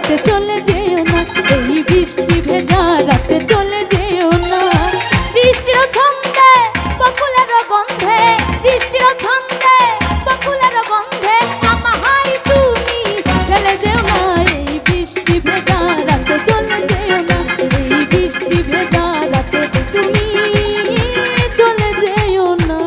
রাতে চলে যেও না, এই বৃষ্টি ভেজা রাতে চলে যেও না। বৃষ্টির ছন্দে বকুলের গন্ধে, বৃষ্টির ছন্দে বকুলের গন্ধে আমায় তুমি ফেলে যেও না, এই বৃষ্টি ভেজা রাতে চলে যেও না, এই বৃষ্টি ভেজা রাতে তুমি চলে যেও না।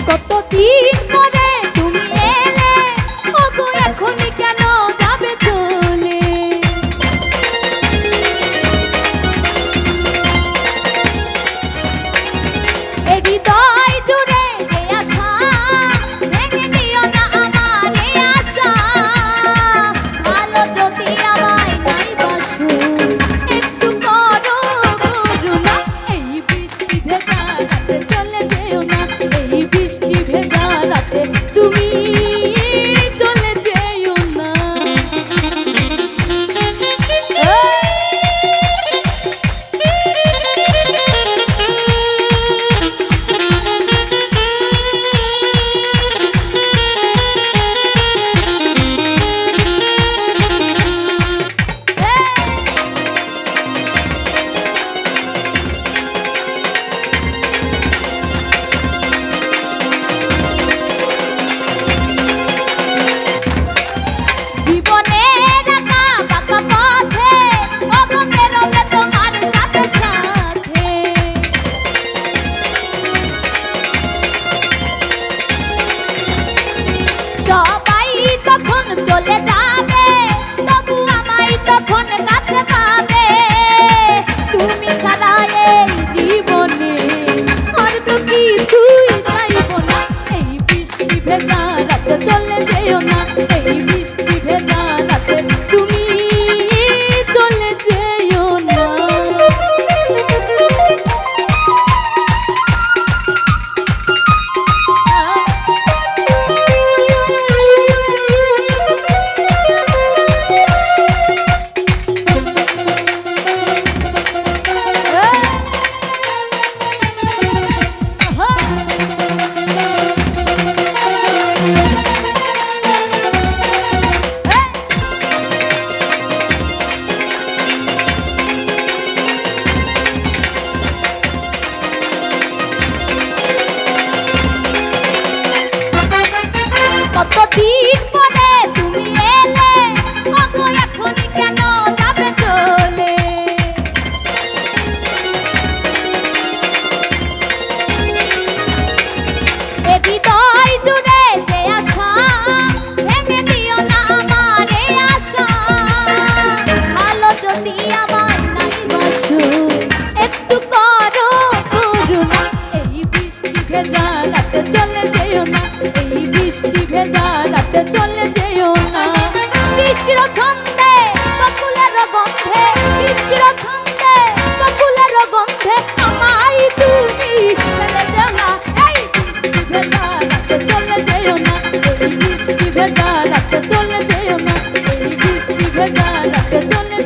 কতদিন পরে তুমি এলে, ওগো এখনই কেন যাবে চলে? এই হৃদয় জুড়ে যে আশা, ভেঙে দিও না আমার এই আশা। ভালো যদি আমায় নাই বাসো, একটু করো করুণা, এই বৃষ্টি ভেজা রাতে চলে যেও না, এই বৃষ্টি ভেজা রাতে তুমি চলে যেও না। জীবনের একা বাঁকা পথে ওগো বেরোবে তোমার সাথে সাথে। সবাই তখন চলে যাবে, তবু আমায় তখন কাছে পাবে। তুমি ছাড়া এই জীবনে আর তো কিছুই চাইবো না, এই বৃষ্টি ভেজা রাতে চলে যেও না, এই বৃষ্টি ভেজা রাতে তুমি চলে যেও না। কতদিন পরে তুমি এলে, ওগো এখনই কেন যাবে চলে? এ হৃদয় জুড়ে যে আশা, ভেঙে দিও না আমার এই আশা। ভালো যদি আমায় নাই বাসো, একটু করো করুণা, এই বৃষ্টি ভেজা রাতে চলে যেও না, এই বৃষ্টি ভেজা রাতে চলে যেও না। বৃষ্টির ছন্দে বকুলের গন্ধে, বৃষ্টির ছন্দে বকুলের গন্ধে আমায় তুমি ফেলে যেও না, এই বৃষ্টি ভেজা রাতে চলে যেও না, এই বৃষ্টি ভেজা রাতে চলে যেও না, এই বৃষ্টি ভেজা রাতে চলে